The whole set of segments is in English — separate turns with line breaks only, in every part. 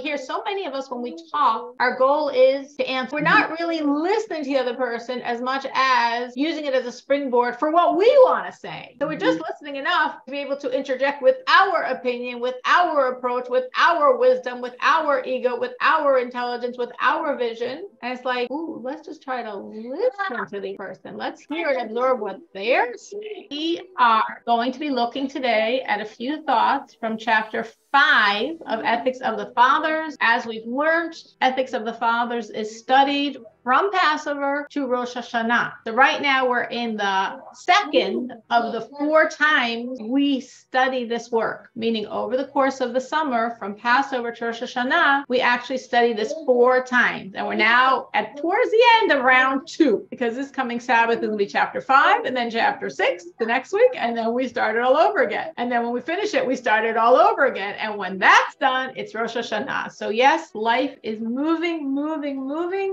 hear so many of us when we talk, our goal is to answer. We're not really listening to the other person as much as using it as a springboard for what we want to say. So we're just listening enough to be able to interject with our opinion, with our approach, with our wisdom, with our ego, with our intelligence, with our vision. And it's like, ooh, let's just try to listen to the person. Let's hear and absorb what they're saying. We are going to be looking today at a few thoughts from chapter 5 of Ethics of the Fathers. As we've learned, Ethics of the Fathers is studied from Passover to Rosh Hashanah. So right now we're in the second of the 4 times we study this work, meaning over the course of the summer from Passover to Rosh Hashanah, we actually study this 4 times. And we're now towards the end of round 2, because this coming Sabbath is going to be chapter 5 and then chapter 6 the next week. And then we start it all over again. And then when we finish it, we start it all over again. And when that's done, it's Rosh Hashanah. So yes, life is moving.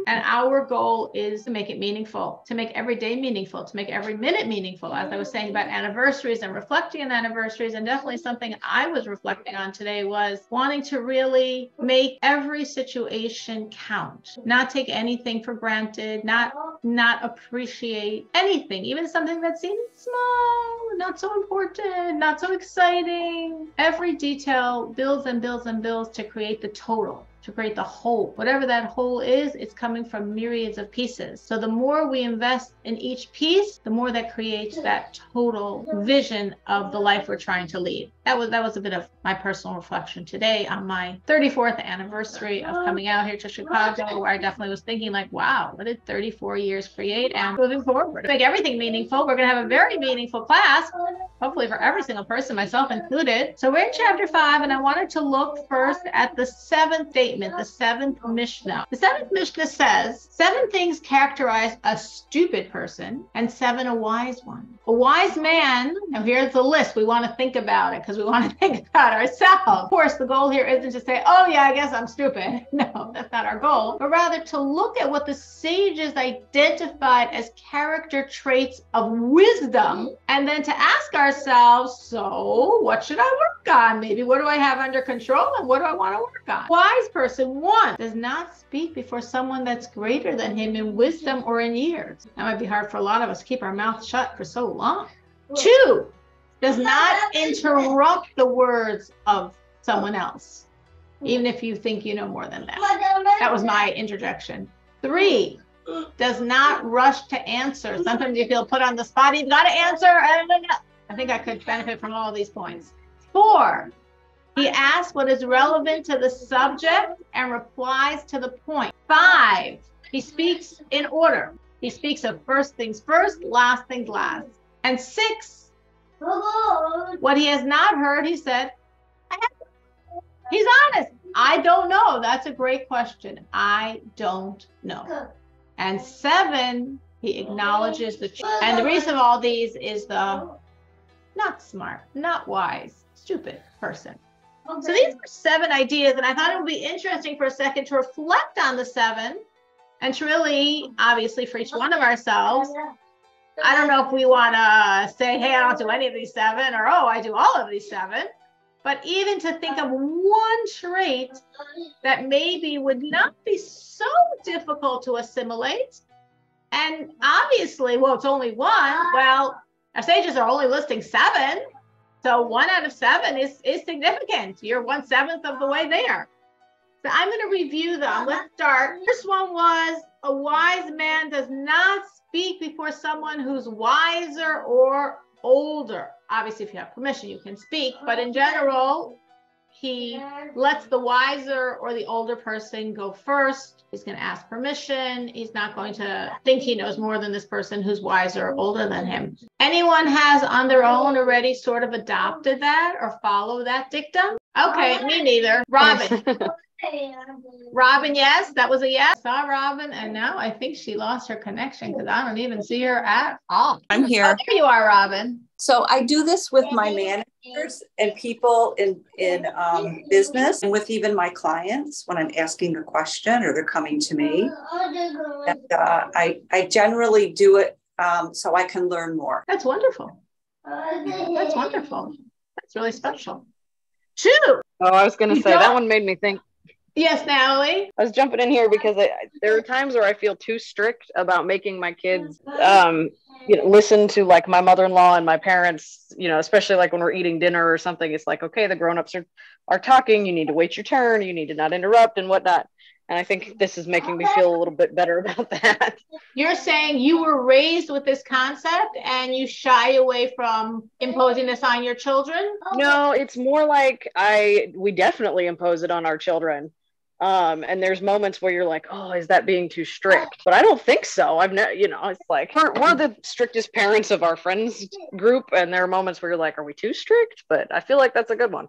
And our goal is to make it meaningful, to make every day meaningful, to make every minute meaningful. As I was saying about anniversaries and reflecting on anniversaries, and definitely something I was reflecting on today was wanting to really make every situation count, not take anything for granted, not appreciate anything, even something that seems small, not so important, not so exciting. Every detail builds and builds and builds to create the total, to create the whole. Whatever that whole is, it's coming from myriads of pieces. So the more we invest in each piece, the more that creates that total vision of the life we're trying to lead. That was a bit of my personal reflection today on my 34th anniversary of coming out here to Chicago, where I definitely was thinking like, wow, what did 34 years create? And moving forward, to make everything meaningful, we're going to have a very meaningful class, hopefully for every single person, myself included. So we're in chapter 5, and I wanted to look first at the 7th statement, the 7th Mishnah. The 7th Mishnah says, 7 things characterize a stupid person and 7 a wise one. A wise man, and here's the list, we want to think about it because we want to think about ourselves. Of course, the goal here isn't to say, oh yeah, I guess I'm stupid. No, that's not our goal, but rather to look at what the sages identified as character traits of wisdom, and then to ask ourselves, so what should I work on? Maybe what do I have under control and what do I want to work on? Wise person, 1, does not speak before someone that's greater than him in wisdom or in years. That might be hard for a lot of us to keep our mouth shut for so long. 2, does not interrupt the words of someone else, even if you think you know more than that. That was my interjection. 3, does not rush to answer. Sometimes you feel put on the spot. You've got to answer. I think I could benefit from all of these points. 4, he asks what is relevant to the subject and replies to the point. 5, he speaks in order. He speaks of first things first, last things last. And 6, what he has not heard, he said, he's honest. I don't know. That's a great question. I don't know. And 7, he acknowledges the truth. And the reason of all these is the not smart, not wise, stupid person. So these were 7 ideas, and I thought it would be interesting for a second to reflect on the 7 and to really, obviously, for each one of ourselves, I don't know if we want to say, hey, I don't do any of these 7, or, oh, I do all of these 7. But even to think of one trait that maybe would not be so difficult to assimilate. And obviously, well, it's only 1. Well, our sages are only listing 7. So 1 out of 7 is significant. You're 1/7 of the way there. So I'm going to review them. Let's start. First one was, a wise man does not speak before someone who's wiser or older. Obviously, if you have permission, you can speak. But in general, he lets the wiser or the older person go first. He's going to ask permission. He's not going to think he knows more than this person who's wiser or older than him. Anyone has on their own already sort of adopted that or follow that dictum? Okay, me neither. Robin. Robin, yes, that was a yes. I saw Robin, and now I think she lost her connection because I don't even see her at all.
I'm here.
Oh, there you are, Robin.
So I do this with my managers and people in business, and with even my clients when I'm asking a question or they're coming to me. And I generally do it so I can learn more.
That's wonderful. That's wonderful. That's really special. 2.
Oh, I was going to say, that one made me think.
Yes, Natalie.
I was jumping in here because there are times where I feel too strict about making my kids, listen to like my mother-in-law and my parents, especially like when we're eating dinner or something. It's like, okay, the grown-ups are talking. You need to wait your turn. You need to not interrupt and whatnot. And I think this is making me feel a little bit better about that.
You're saying you were raised with this concept and you shy away from imposing this on your children?
No, it's more like we definitely impose it on our children. And there's moments where you're like, oh, is that being too strict? But I don't think so. I've never, it's like we're the strictest parents of our friends group. And there are moments where you're like, are we too strict? But I feel like that's a good one.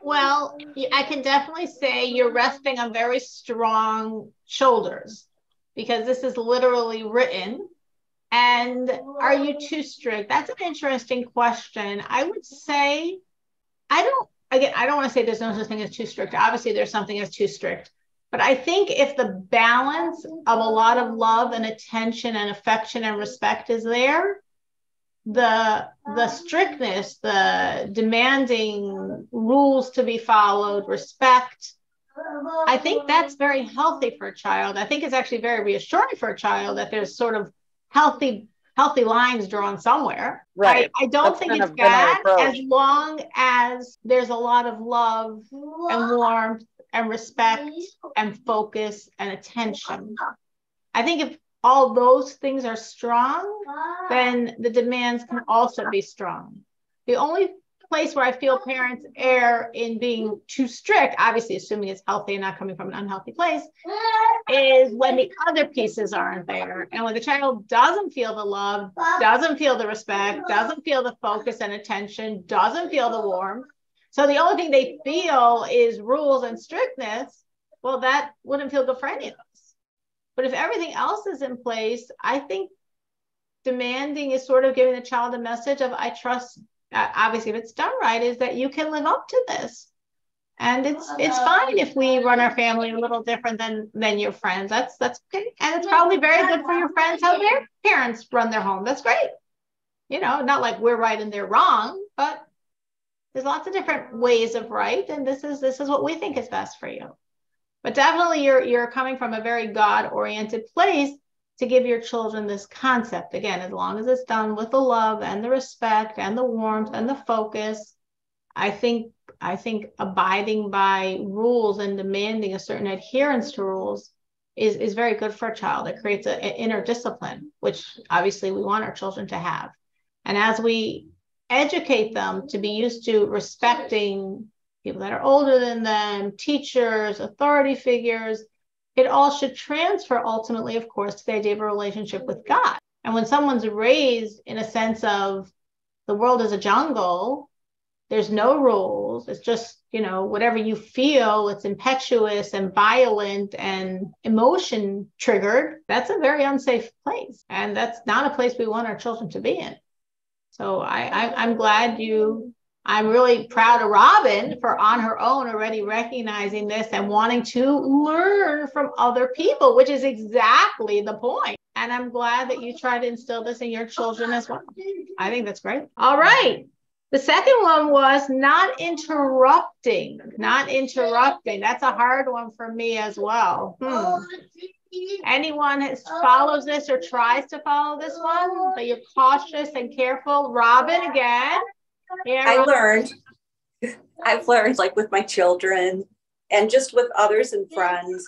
Well, I can definitely say you're resting on very strong shoulders because this is literally written. And are you too strict? That's an interesting question. I would say, I don't want to say there's no such thing as too strict. Obviously, there's something as too strict. But I think if the balance of a lot of love and attention and affection and respect is there, the strictness, the demanding rules to be followed, respect, I think that's very healthy for a child. I think it's actually very reassuring for a child that there's sort of healthy lines drawn somewhere.
Right.
I don't think it's bad as long as there's a lot of love and warmth and respect and focus and attention. I think if all those things are strong, then the demands can also be strong. The only place where I feel parents err in being too strict, obviously assuming it's healthy and not coming from an unhealthy place, is when the other pieces aren't there. And when the child doesn't feel the love, doesn't feel the respect, doesn't feel the focus and attention, doesn't feel the warmth. So the only thing they feel is rules and strictness. Well, that wouldn't feel good for any of us. But if everything else is in place, I think demanding is sort of giving the child a message of, I trust, obviously if it's done right, is that you can live up to this. And it's fine if we run our family a little different than your friends. That's okay. And it's probably very good for your friends how their parents run their home. That's great. Not like we're right and they're wrong, but there's lots of different ways of right. And this is what we think is best for you. But definitely you're coming from a very God-oriented place to give your children this concept. Again, as long as it's done with the love and the respect and the warmth and the focus, I think abiding by rules and demanding a certain adherence to rules is very good for a child. It creates an inner discipline, which obviously we want our children to have. And as we educate them to be used to respecting people that are older than them, teachers, authority figures, it all should transfer ultimately, of course, to the idea of a relationship with God. And when someone's raised in a sense of the world is a jungle, there's no rules, it's just, whatever you feel, it's impetuous and violent and emotion triggered, that's a very unsafe place. And that's not a place we want our children to be in. So I'm glad I'm really proud of Robin for on her own already recognizing this and wanting to learn from other people, which is exactly the point. And I'm glad that you try to instill this in your children as well. I think that's great. All right. The second one was not interrupting. Not interrupting. That's a hard one for me as well. Anyone follows this or tries to follow this one? So you're cautious and careful. Robin, again. Yeah,
I've learned like with my children and just with others and friends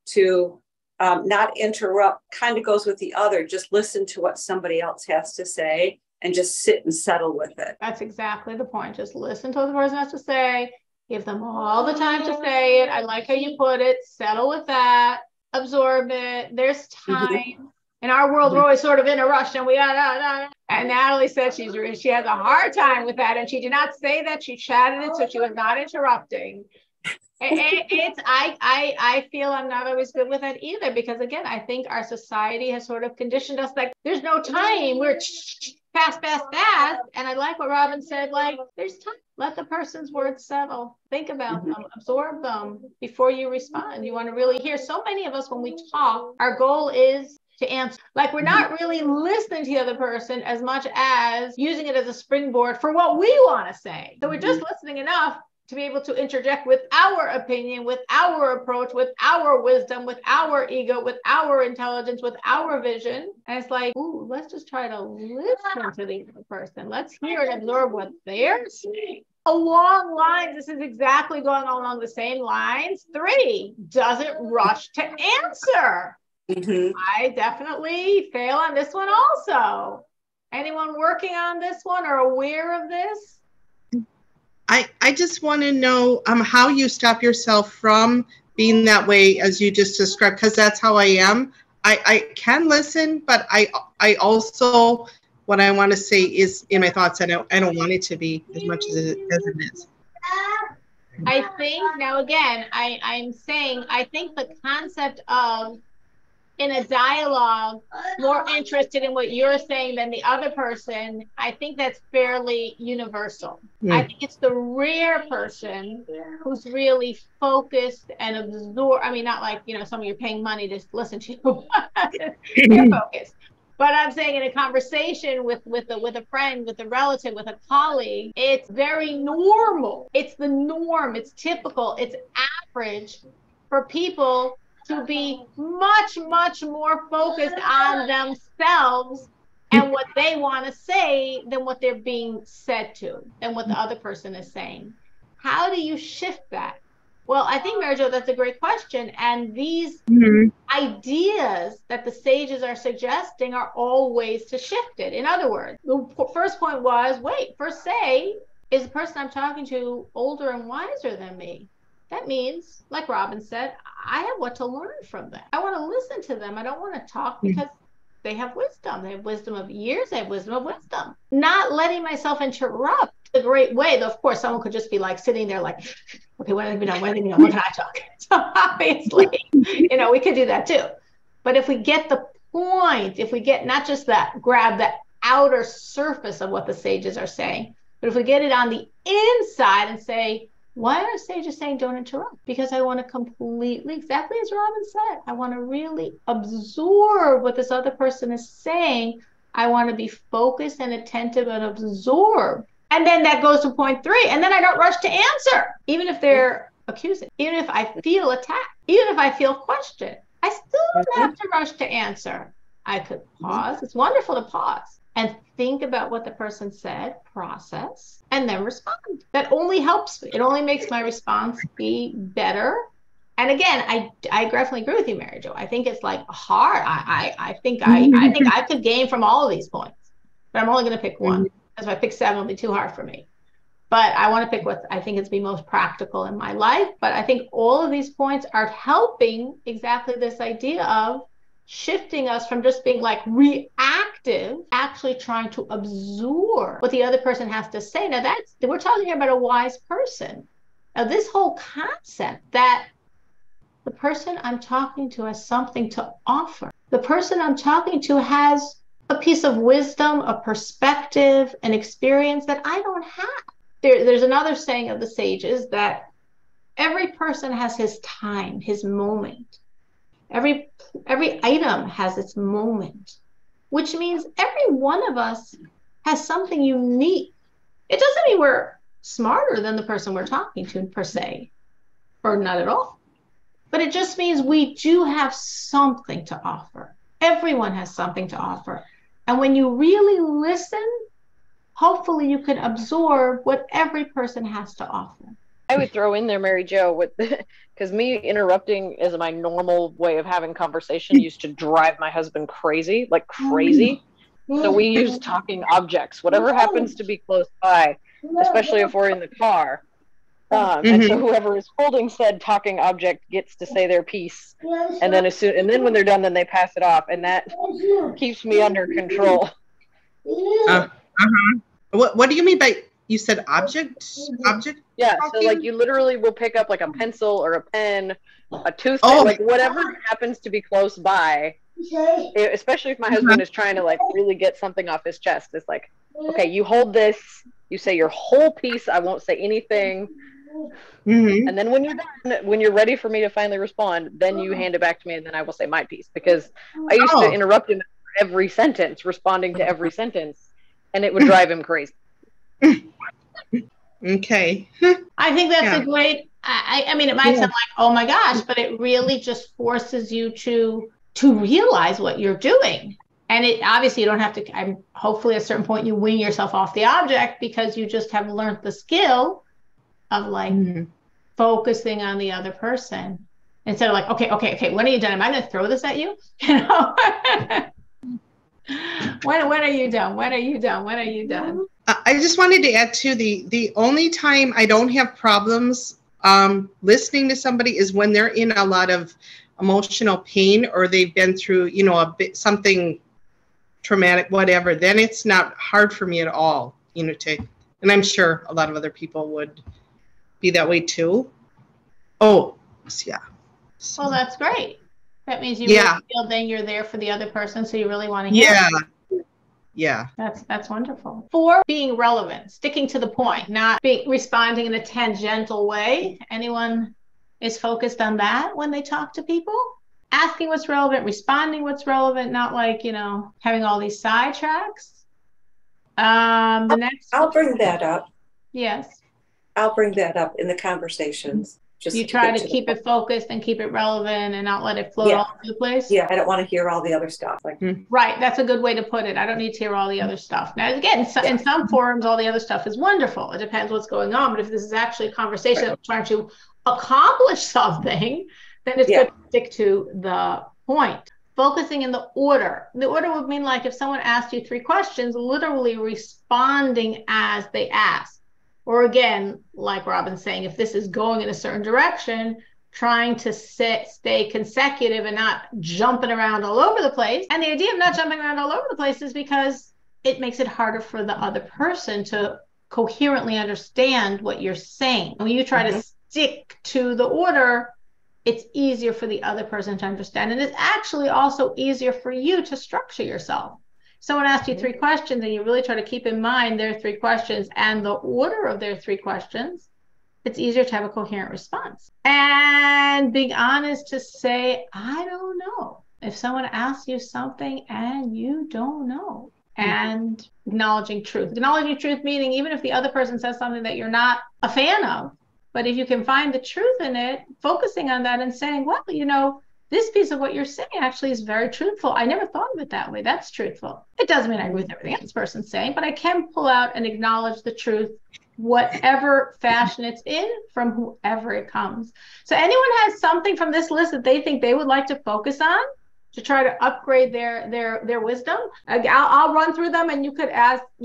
to not interrupt, kind of goes with the other, just listen to what somebody else has to say and just sit and settle with it.
That's exactly the point. Just listen to what the person has to say, give them all the time to say it. I like how you put it, settle with that, absorb it. There's time. Mm-hmm. In our world, we're always sort of in a rush and and Natalie said she has a hard time with that. And she did not say that. She chatted it, so she was not interrupting. I feel I'm not always good with that either, because again, I think our society has sort of conditioned us like there's no time. We're fast. And I like what Robin said, like there's time. Let the person's words settle. Think about them, absorb them before you respond. You want to really hear. So many of us, when we talk, our goal is to answer. Like we're not really listening to the other person as much as using it as a springboard for what we want to say. So we're just listening enough to be able to interject with our opinion, with our approach, with our wisdom, with our ego, with our intelligence, with our vision. And it's like, ooh, let's just try to listen to the other person. Let's hear and absorb what they're saying. Along lines, this is exactly going along the same lines. 3, doesn't rush to answer. I definitely fail on this one also. Anyone working on this one or aware of this?
I just want to know how you stop yourself from being that way as you just described, because that's how I am. I can listen, but I also, what I want to say is in my thoughts. I don't want it to be as much as it is.
I think, now again, I'm saying, I think the concept of, in a dialogue, more interested in what you're saying than the other person, I think that's fairly universal. I think it's the rare person who's really focused and absorbed. I mean, not like, someone you're paying money to listen to, you're focused. But I'm saying in a conversation with a friend, with a relative, with a colleague, it's very normal. It's the norm. It's typical. It's average for people to be much, much more focused on themselves and what they want to say than what they're being said to, than what the other person is saying. How do you shift that? Well, I think, Mary Jo, that's a great question. And these ideas that the sages are suggesting are all ways to shift it. In other words, the first point was, first say, is the person I'm talking to older and wiser than me? That means, like Robin said, I have what to learn from them. I want to listen to them. I don't want to talk because they have wisdom. They have wisdom of years. They have wisdom of wisdom. Not letting myself interrupt a great way. Though, of course, someone could just be like sitting there like, okay, when have they been on? When have they been on? When can I talk? So obviously, we could do that too. But if we get the point, if we get not just that, grab the outer surface of what the sages are saying, but if we get it on the inside and say, why are sages saying don't interrupt? Because I want to completely, exactly as Robin said, I want to really absorb what this other person is saying. I want to be focused and attentive and absorb. And then that goes to point 3. And then I don't rush to answer, even if they're accusing, even if I feel attacked, even if I feel questioned. I still don't have to rush to answer. I could pause. It's wonderful to pause and think about what the person said, process, and then respond. That only helps me. It only makes my response be better. And again, I definitely agree with you, Mary Jo. I think it's like hard. I think I could gain from all of these points, but I'm only going to pick one. Because if I pick 7, it'll be too hard for me. But I want to pick what I think is be most practical in my life. But I think all of these points are helping exactly this idea of shifting us from just being like reactive, actually trying to absorb what the other person has to say. Now we're talking here about a wise person. Now this whole concept that the person I'm talking to has something to offer. The person I'm talking to has a piece of wisdom, a perspective, an experience that I don't have. There's another saying of the sages that every person has his time, his moment. Every item has its moment, which means every one of us has something unique. It doesn't mean we're smarter than the person we're talking to per se, or not at all. But it just means we do have something to offer. Everyone has something to offer. And when you really listen, hopefully you can absorb what every person has to offer.
I would throw in there, Mary Jo, because me interrupting as my normal way of having conversation used to drive my husband crazy, like crazy. So we use talking objects, whatever happens to be close by, especially if we're in the car. And so whoever is holding said talking object gets to say their piece, and then when they're done, then they pass it off, and that keeps me under control.
What do you mean by, you said object?
Yeah, so like you literally will pick up like a pencil or a pen, a toothpick, like whatever happens to be close by. Especially if my husband is trying to like really get something off his chest. It's like, okay, you hold this, you say your whole piece, I won't say anything. And then when you're done, when you're ready for me to finally respond, then you hand it back to me, and then I will say my piece. Because I used to interrupt him every sentence, responding to every sentence, and it would drive him crazy.
Okay.
I think that's
Yeah.
a great, I mean, it might sound like, oh my gosh, but it really just forces you to realize what you're doing. And it obviously you don't have to, hopefully at a certain point you wean yourself off the object because you just have learned the skill of like focusing on the other person instead of like, okay, when are you done? Am I going to throw this at you? You know, when are you done? When are you done? When are you done?
I just wanted to add to the only time I don't have problems listening to somebody is when they're in a lot of emotional pain or they've been through, you know, a bit something traumatic, whatever. Then it's not hard for me at all, you know, and I'm sure a lot of other people would be that way too. Oh, yeah. So,
well, that's great. That means you really feel then you're there for the other person, so you really want to hear.
Yeah.
That's wonderful. 4, being relevant, sticking to the point, not responding in a tangential way. Anyone is focused on that when they talk to people? Asking what's relevant, responding what's relevant, not like, you know, having all these sidetracks. The next.
I'll bring that up.
Yes.
I'll bring that up in the conversations. Just
you try to keep it focused and keep it relevant and not let it float all over the place.
Yeah, I don't want to hear all the other stuff. Like,
right, that's a good way to put it. I don't need to hear all the other stuff. Now, again, in some forums, all the other stuff is wonderful. It depends what's going on. But if this is actually a conversation that we're trying to accomplish something, then it's good to stick to the point. Focusing in the order. The order would mean like if someone asked you 3 questions, literally responding as they ask. Or again, like Robin's saying, if this is going in a certain direction, trying to stay consecutive and not jumping around all over the place. And the idea of not jumping around all over the place is because it makes it harder for the other person to coherently understand what you're saying. When you try to stick to the order, it's easier for the other person to understand. And it's actually also easier for you to structure yourself. Someone asks you 3 questions and you really try to keep in mind their 3 questions and the order of their 3 questions, it's easier to have a coherent response. And being honest to say, I don't know. If someone asks you something and you don't know, and acknowledging truth. Acknowledging truth meaning even if the other person says something that you're not a fan of, but if you can find the truth in it, focusing on that and saying, well, you know, this piece of what you're saying actually is very truthful. I never thought of it that way. That's truthful. It doesn't mean I agree with everything else person's saying, but I can pull out and acknowledge the truth, whatever fashion it's in, from whoever it comes. So anyone has something from this list that they think they would like to focus on to try to upgrade their wisdom? I'll run through them, and you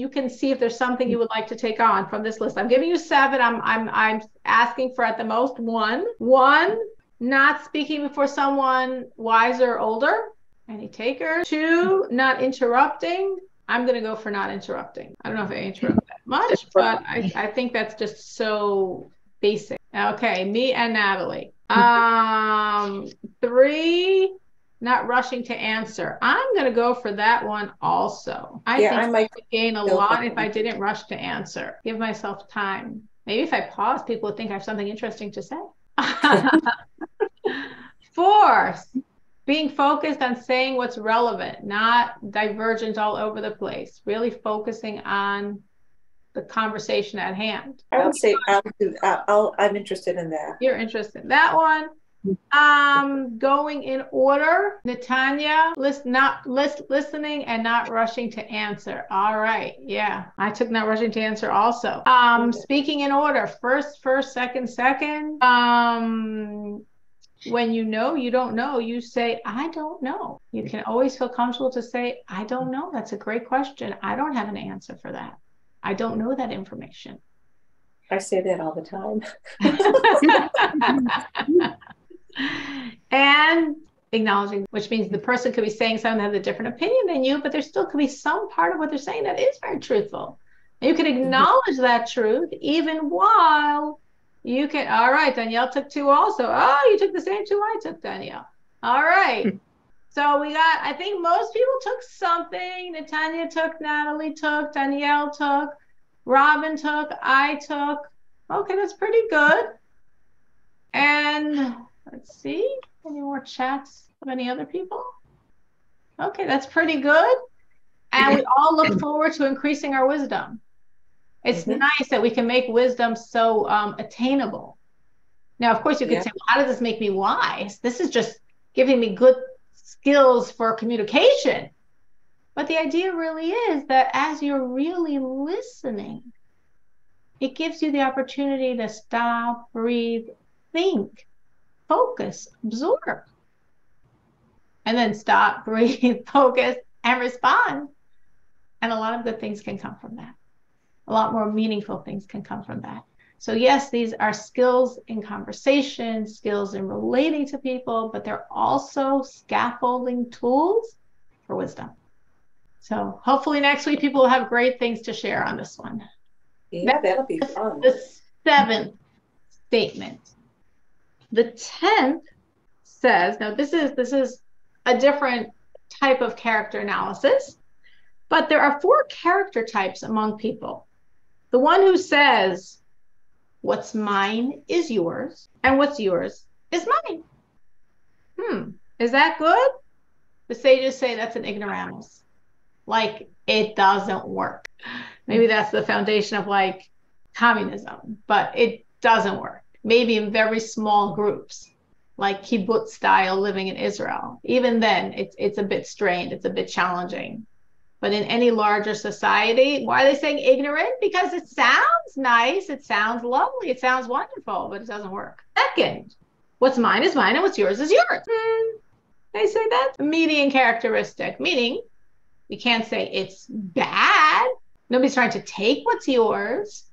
can see if there's something you would like to take on from this list. I'm giving you 7. I'm asking for at the most 1. 1. Not speaking before someone wiser or older. Any takers? 2, not interrupting. I'm going to go for not interrupting. I don't know if I interrupt that much, but I think that's just so basic. Okay, me and Natalie. 3, not rushing to answer. I'm going to go for that one also. I think I might gain a lot if I didn't rush to answer. Give myself time. Maybe if I pause, people would think I have something interesting to say. 4, being focused on saying what's relevant, not divergent all over the place, really focusing on the conversation at hand.
I would say I'm interested in that.
You're interested in that one. Going in order, Natanya, listening and not rushing to answer. All right. Yeah. I took not rushing to answer also. Speaking in order, first, second. When you know you don't know, you say, I don't know. You can always feel comfortable to say, I don't know. That's a great question. I don't have an answer for that. I don't know that information.
I say that all the time.
And acknowledging, which means the person could be saying something that has a different opinion than you, but there still could be some part of what they're saying that is very truthful. And you can acknowledge that truth even while you can. All right, Danielle took 2 also. Oh, you took the same 2 I took, Danielle. All right. So we got, I think most people took something. Natanya took, Natalie took, Danielle took, Robin took, I took. Okay, that's pretty good. And let's see, any more chats of any other people? Okay, that's pretty good. And we all look forward to increasing our wisdom. It's nice that we can make wisdom so attainable. Now, of course, you could say, well, how does this make me wise? This is just giving me good skills for communication. But the idea really is that as you're really listening, it gives you the opportunity to stop, breathe, think, focus, absorb, and then stop, breathe, focus, and respond. And a lot of good things can come from that. A lot more meaningful things can come from that. So yes, these are skills in conversation, skills in relating to people, but they're also scaffolding tools for wisdom. So hopefully next week people will have great things to share on this one.
Yeah, that'll be fun.
The 7th statement. The 10th says, now this is a different type of character analysis, but there are 4 character types among people. The one who says, what's mine is yours, and what's yours is mine. Is that good? The sages say that's an ignoramus. Like, it doesn't work. Maybe that's the foundation of like communism, but it doesn't work. Maybe in very small groups, like kibbutz style living in Israel. Even then, it's a bit strained, it's a bit challenging. But in any larger society, why are they saying ignorant? Because it sounds nice, it sounds lovely, it sounds wonderful, but it doesn't work. Second, what's mine is mine and what's yours is yours. They say that's a median characteristic, meaning we can't say it's bad. Nobody's trying to take what's yours.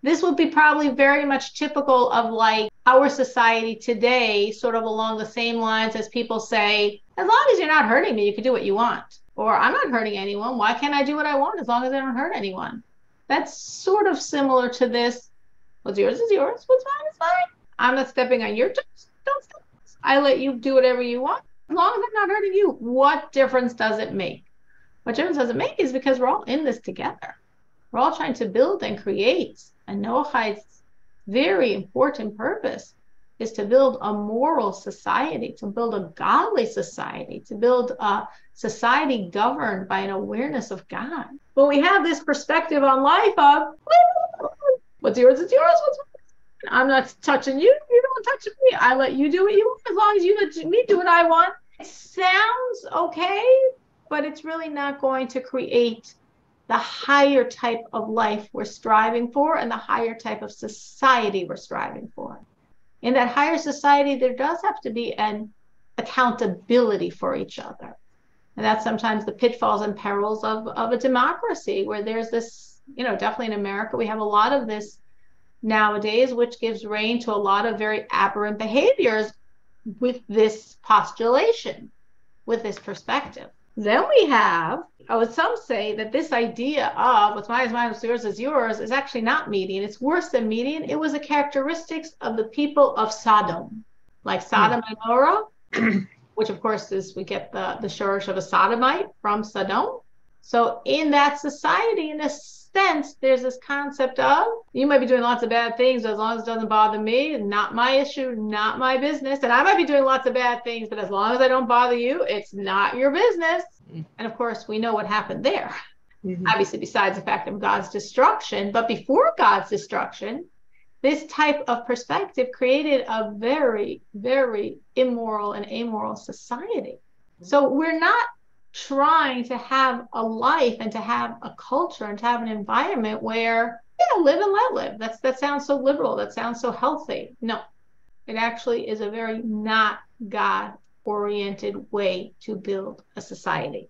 This would be probably very much typical of like our society today, sort of along the same lines as people say, as long as you're not hurting me, you can do what you want. Or I'm not hurting anyone. Why can't I do what I want as long as I don't hurt anyone? That's sort of similar to this. What's yours is yours. What's mine is mine. I'm not stepping on your toes. Don't step. I let you do whatever you want. As long as I'm not hurting you. What difference does it make? What difference does it make is because we're all in this together. We're all trying to build and create. And Noahide's very important purpose is to build a moral society, to build a godly society, to build a society governed by an awareness of God. When we have this perspective on life of, what's yours is yours, what's mine? I'm not touching you, you don't touch me. I let you do what you want as long as you let me do what I want. It sounds okay, but it's really not going to create the higher type of life we're striving for and the higher type of society we're striving for. In that higher society, there does have to be an accountability for each other. And that's sometimes the pitfalls and perils of a democracy, where there's this, definitely in America, we have a lot of this nowadays, which gives rein to a lot of very aberrant behaviors with this postulation, with this perspective. Then we have, some say that this idea of what's mine is mine, what's yours is yours is actually not median. It's worse than median. It was a characteristics of the people of Sodom, like Sodom and Gomorrah, which of course is, we get the shorish of a sodomite from Sodom. So in that society, in a sense, there's this concept of, you might be doing lots of bad things, but as long as it doesn't bother me, not my issue, not my business. And I might be doing lots of bad things, but as long as I don't bother you, it's not your business. And of course, we know what happened there. Obviously, besides the fact of God's destruction, but before God's destruction, this type of perspective created a very, very immoral and amoral society. So we're not trying to have a life and to have a culture and to have an environment where, live and let live. That sounds so liberal. That sounds so healthy. No, it actually is a very not God-oriented way to build a society.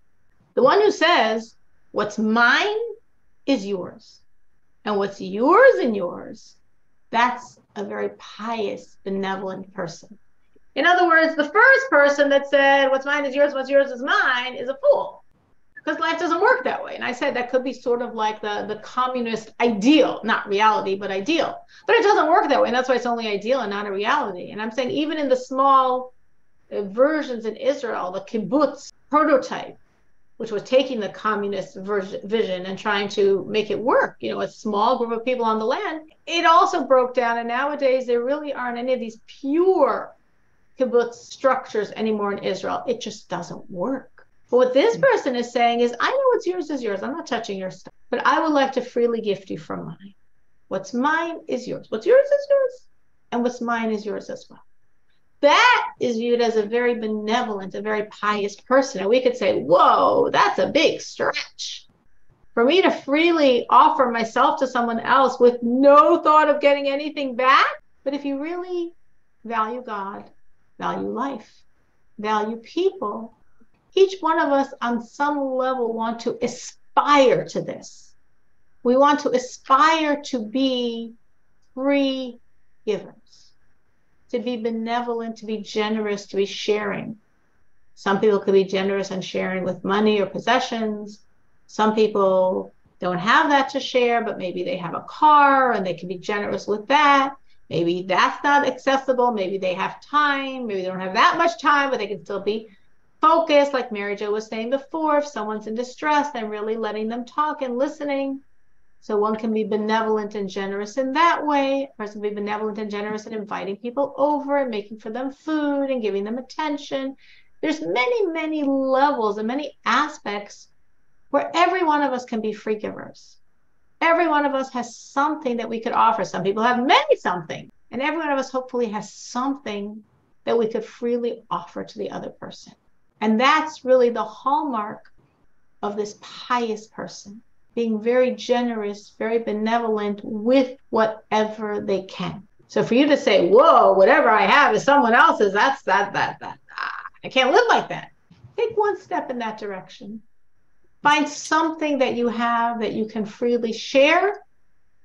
The one who says, what's mine is yours, and what's yours and yours, that's a very pious, benevolent person. In other words, the first person that said, what's mine is yours, what's yours is mine, is a fool. Because life doesn't work that way. And I said that could be sort of like the communist ideal, not reality, but ideal. But it doesn't work that way. And that's why it's only ideal and not a reality. And I'm saying even in the small versions in Israel, the kibbutz prototype, which was taking the communist vision and trying to make it work, a small group of people on the land, it also broke down. And nowadays, there really aren't any of these pure kibbutz structures anymore in Israel. It just doesn't work. But what this person is saying is, I know what's yours is yours. I'm not touching your stuff. but I would like to freely gift you from mine. What's mine is yours. What's yours is yours. And what's mine is yours as well. That is viewed as a very benevolent, a very pious person. And we could say, whoa, that's a big stretch. For me to freely offer myself to someone else with no thought of getting anything back. But if you really value God, value life, value people, each one of us on some level want to aspire to this. We want to aspire to be free givers, to be benevolent, to be generous, to be sharing. Some people could be generous and sharing with money or possessions. Some people don't have that to share, but maybe they have a car and they can be generous with that. Maybe that's not accessible. Maybe they have time. Maybe they don't have that much time, but they can still be focused. Like Mary Jo was saying before, if someone's in distress, then really letting them talk and listening. So one can be benevolent and generous in that way. A person can be benevolent and generous in inviting people over and making for them food and giving them attention. There's many, many levels and many aspects where every one of us can be free givers. Every one of us has something that we could offer. Some people have many something. And every one of us hopefully has something that we could freely offer to the other person. And that's really the hallmark of this pious person, being very generous, very benevolent with whatever they can. So for you to say, whoa, whatever I have is someone else's, I can't live like that. Take one step in that direction. Find something that you have that you can freely share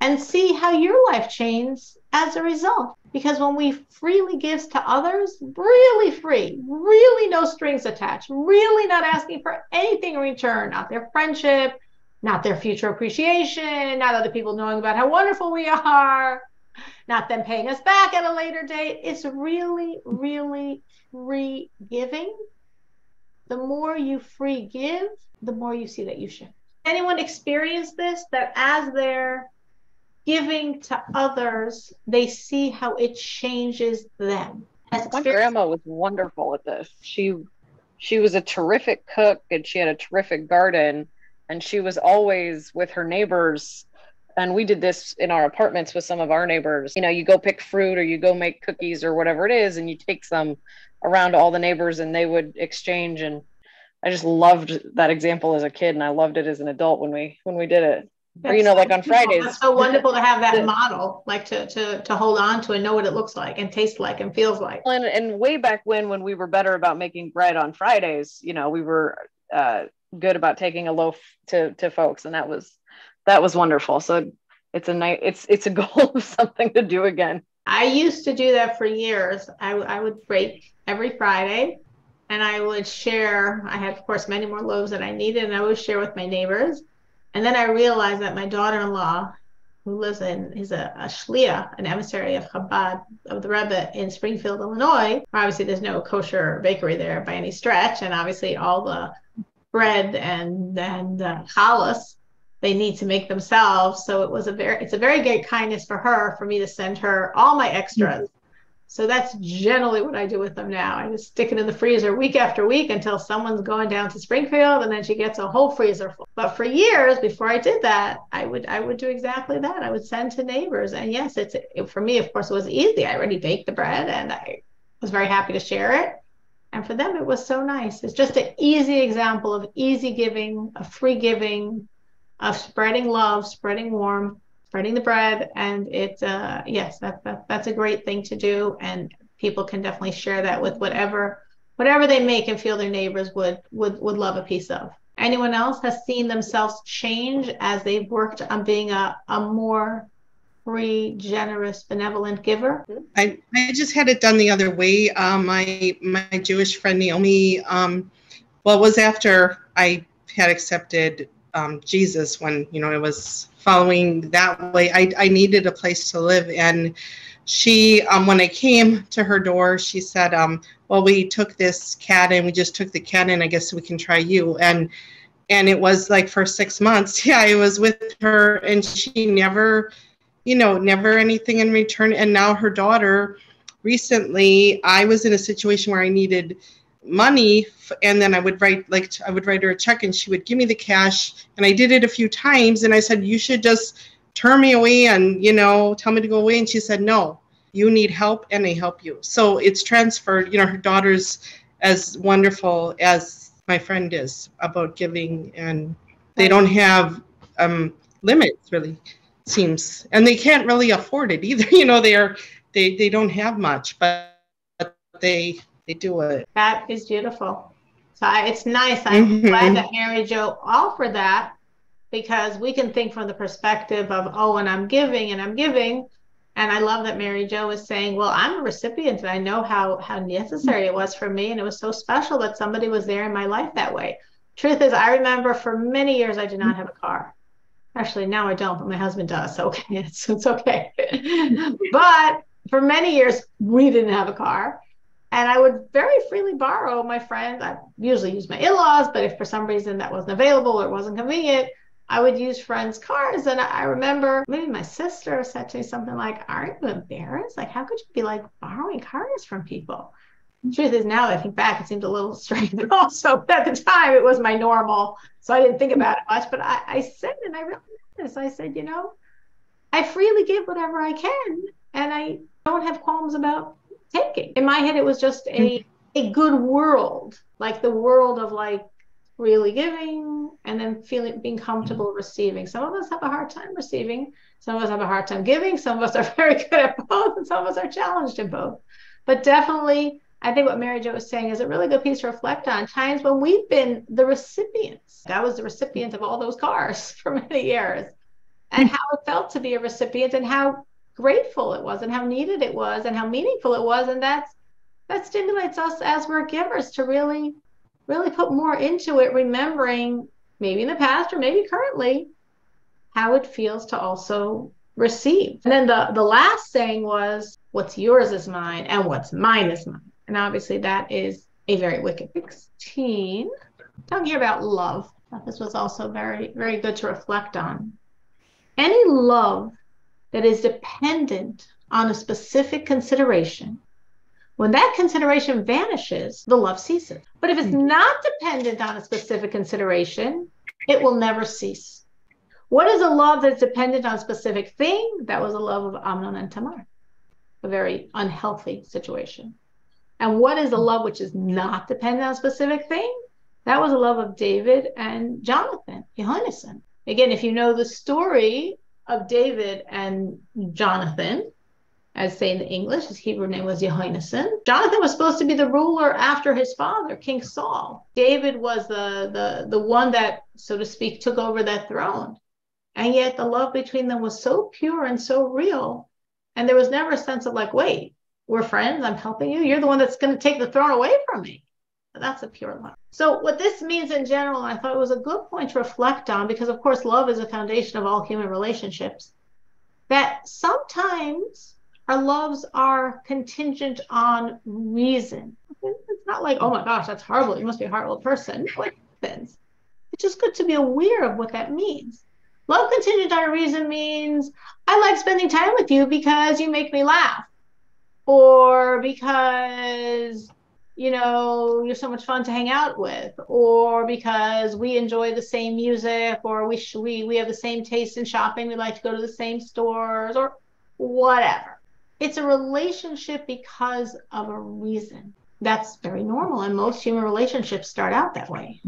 and see how your life changes as a result. Because when we freely give to others, really free, really no strings attached, really not asking for anything in return, not their friendship, not their future appreciation, not other people knowing about how wonderful we are, not them paying us back at a later date. It's really, really free giving. The more you free give, the more you see that you share. Anyone experience this? That as they're giving to others, they see how it changes them.
My grandma was wonderful at this. She was a terrific cook and she had a terrific garden, and she was always with her neighbors. And we did this in our apartments with some of our neighbors. You know, you go pick fruit or you go make cookies or whatever it is, and you take some around to all the neighbors and they would exchange. And I just loved that example as a kid, and I loved it as an adult when we did it. Or, you know, like on Fridays.
It's so wonderful to have that model, like to hold on to and know what it looks like and tastes like and feels like.
And way back when we were better about making bread on Fridays, you know, we were good about taking a loaf to folks, and that was wonderful. So it's a goal of something to do again.
I used to do that for years. I would bake every Friday, and I would share. I had, of course, many more loaves than I needed, and I would share with my neighbors. And then I realized that my daughter-in-law, who is a shliach, an emissary of Chabad, of the Rebbe in Springfield, Illinois. Obviously, there's no kosher bakery there by any stretch, and obviously all the bread and challah they need to make themselves. So it's a very great kindness for her for me to send her all my extras. So that's generally what I do with them now. I just stick it in the freezer week after week until someone's going down to Springfield, and then she gets a whole freezer full. But for years before I did that, I would do exactly that. I would send to neighbors. And yes, for me, of course, it was easy. I already baked the bread and I was very happy to share it. And for them, it was so nice. It's just an easy example of easy giving, of free giving, of spreading love, spreading warmth, spreading the bread. And yes, that's a great thing to do. And people can definitely share that with whatever they make and feel their neighbors would love a piece of. Anyone else has seen themselves change as they've worked on being a more free, generous, benevolent giver?
I just had it done the other way. My Jewish friend Naomi, it was after I had accepted Jesus, when, you know, I was following that way. I needed a place to live, and she, when I came to her door, she said, well, we took this cat and we just took the cat in, I guess we can try you. And it was like for 6 months, yeah, I was with her, and she never anything in return. And now her daughter, recently, I was in a situation where I needed money, and then I would write her a check and she would give me the cash. And I did it a few times, and I said, you should just turn me away and, tell me to go away. And she said, no, you need help and I help you. So it's transferred. Her daughter's as wonderful as my friend is about giving, and they don't have limits, really, seems, and they can't really afford it either. They don't have much, but they do it.
That is beautiful. So it's nice. I'm glad that Mary Jo offered that, because we can think from the perspective of, oh, and I'm giving. And I love that Mary Jo is saying, well, I'm a recipient and I know how necessary it was for me. And it was so special that somebody was there in my life that way. Truth is, I remember for many years, I did not have a car. Actually, now I don't, but my husband does. So it's okay. But for many years, we didn't have a car. And I would very freely borrow my friends. I usually use my in-laws, but if for some reason that wasn't available or it wasn't convenient, I would use friends' cars. And I remember maybe my sister said to me something like, aren't you embarrassed? Like, how could you be like borrowing cars from people? The truth is, now that I think back, it seemed a little strange. But also at the time, it was my normal. So I didn't think about it much. But I said, and I realized this, I said, I freely give whatever I can. And I don't have qualms about taking. In my head, it was just a good world, like the world of like really giving and then being comfortable receiving. Some of us have a hard time receiving. Some of us have a hard time giving. Some of us are very good at both, and some of us are challenged in both. But definitely, I think what Mary Jo was saying is a really good piece to reflect on. Times when we've been the recipients. I was the recipient of all those cars for many years, and how it felt to be a recipient, and how grateful it was, and how needed it was, and how meaningful it was. And that stimulates us as we're givers to really put more into it, remembering maybe in the past or maybe currently how it feels to also receive. And then the last saying was, what's yours is mine and what's mine is mine. And obviously that is a very wicked. 16, talking about love. This was also very, very good to reflect on. Any love that is dependent on a specific consideration, when that consideration vanishes, the love ceases. But if it's not dependent on a specific consideration, it will never cease. What is a love that's dependent on a specific thing? That was a love of Amnon and Tamar, a very unhealthy situation. And what is a love which is not dependent on a specific thing? That was a love of David and Jonathan, Yehonasan. Again, if you know the story of David and Jonathan, as say in the English, his Hebrew name was Yehonasan. Jonathan was supposed to be the ruler after his father, King Saul. David was the one that, so to speak, took over that throne. And yet the love between them was so pure and so real. And there was never a sense of like, wait, we're friends, I'm helping you. You're the one that's going to take the throne away from me. That's a pure love. So what this means in general, I thought it was a good point to reflect on, because of course, love is the foundation of all human relationships, that sometimes our loves are contingent on reason. It's not like, oh my gosh, that's horrible, you must be a horrible person. What happens? It's just good to be aware of what that means. Love contingent on reason means I like spending time with you because you make me laugh, or because you're so much fun to hang out with, or because we enjoy the same music, or we have the same taste in shopping, we like to go to the same stores, or whatever. It's a relationship because of a reason. That's very normal, and most human relationships start out that way.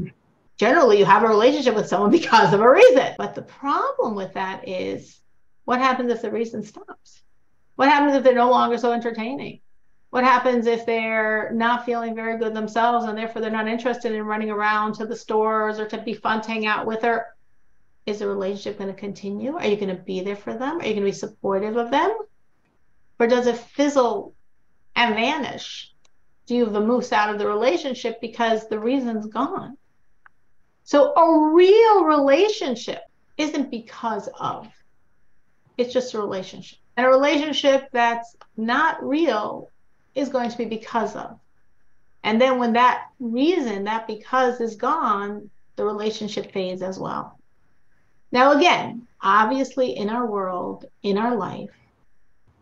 Generally, you have a relationship with someone because of a reason. But the problem with that is, what happens if the reason stops? What happens if they're no longer so entertaining? What happens if they're not feeling very good themselves, and therefore they're not interested in running around to the stores or to be fun to hang out with her? Is the relationship going to continue? Are you going to be there for them? Are you going to be supportive of them? Or does it fizzle and vanish? Do you vamoose out of the relationship because the reason's gone? So a real relationship isn't because of. It's just a relationship. And a relationship that's not real is going to be because of. And then when that reason, that because is gone, the relationship fades as well. Now, again, obviously in our world, in our life,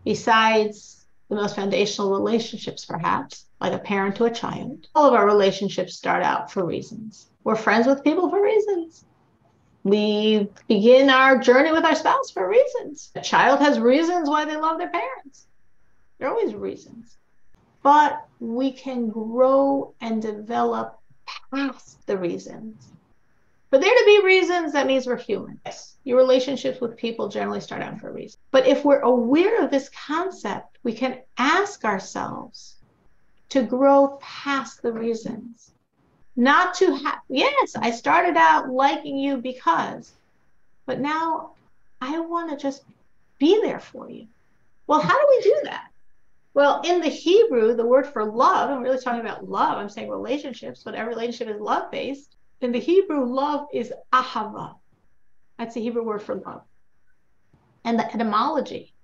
besides the most foundational relationships, perhaps, like a parent to a child. All of our relationships start out for reasons. We're friends with people for reasons. We begin our journey with our spouse for reasons. A child has reasons why they love their parents. There are always reasons. But we can grow and develop past the reasons. For there to be reasons, that means we're human. Yes, your relationships with people generally start out for a reason. But if we're aware of this concept, we can ask ourselves to grow past the reasons. Not to have, yes, I started out liking you because, but now I want to just be there for you. Well, how do we do that? Well, in the Hebrew, the word for love, I'm really talking about love, I'm saying relationships, but every relationship is love-based. In the Hebrew, love is ahava. That's the Hebrew word for love. And the etymology,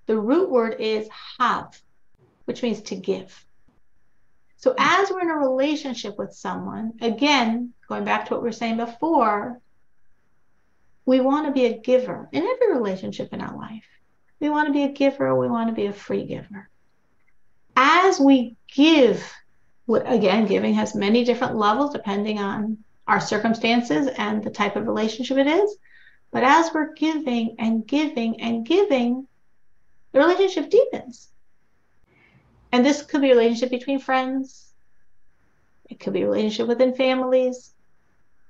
the root word is hav, which means to give. So as we're in a relationship with someone, again, going back to what we were saying before, we want to be a giver in every relationship in our life. We want to be a giver. We want to be a free giver. As we give, again, giving has many different levels depending on our circumstances and the type of relationship it is. But as we're giving and giving and giving, the relationship deepens. And this could be a relationship between friends. It could be a relationship within families.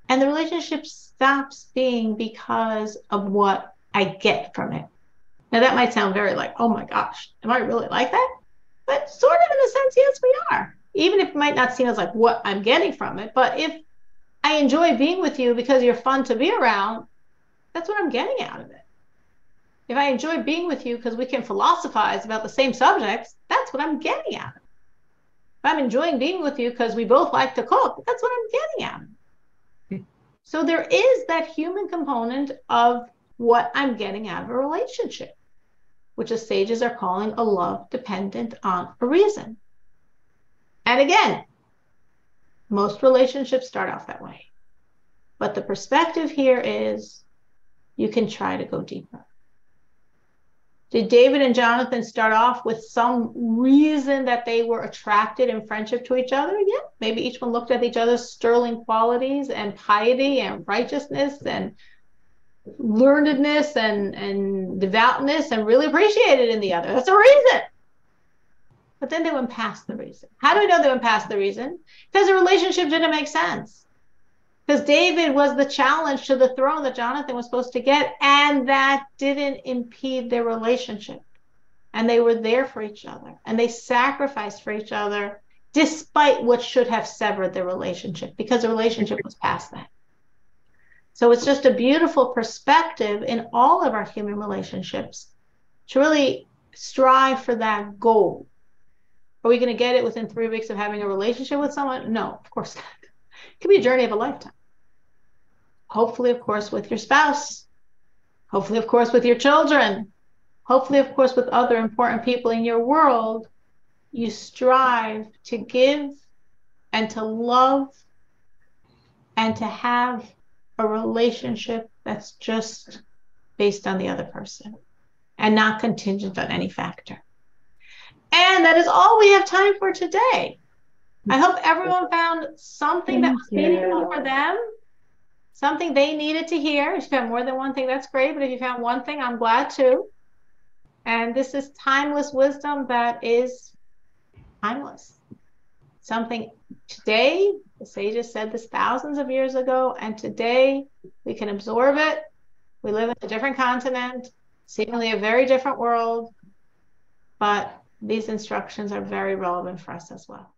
And the relationship stops being because of what I get from it. Now, that might sound very like, oh my gosh, am I really like that? But sort of in a sense, yes, we are. Even if it might not seem as like what I'm getting from it. But if I enjoy being with you because you're fun to be around, that's what I'm getting out of it. If I enjoy being with you because we can philosophize about the same subjects, that's what I'm getting out of it. If I'm enjoying being with you because we both like to cook, that's what I'm getting out of it. So there is that human component of what I'm getting out of a relationship, which the sages are calling a love dependent on a reason. And again, most relationships start off that way. But the perspective here is you can try to go deeper. Did David and Jonathan start off with some reason that they were attracted in friendship to each other? Yeah, maybe each one looked at each other's sterling qualities and piety and righteousness and learnedness and devoutness and really appreciated in the other. That's a reason. But then they went past the reason. How do we know they went past the reason? Because the relationship didn't make sense. Because David was the challenge to the throne that Jonathan was supposed to get, and that didn't impede their relationship. And they were there for each other, and they sacrificed for each other, despite what should have severed their relationship, because the relationship was past that. So it's just a beautiful perspective in all of our human relationships to really strive for that goal. Are we going to get it within 3 weeks of having a relationship with someone? No, of course not. It could be a journey of a lifetime. Hopefully, of course, with your spouse. Hopefully, of course, with your children. Hopefully, of course, with other important people in your world. You strive to give and to love and to have a relationship that's just based on the other person and not contingent on any factor. And that is all we have time for today. I hope everyone found something that was meaningful for them, something they needed to hear. If you found more than one thing, that's great. But if you found one thing, I'm glad too. And this is timeless wisdom that is timeless. Something today, the sages said this thousands of years ago, and today we can absorb it. We live in a different continent, seemingly a very different world, but these instructions are very relevant for us as well.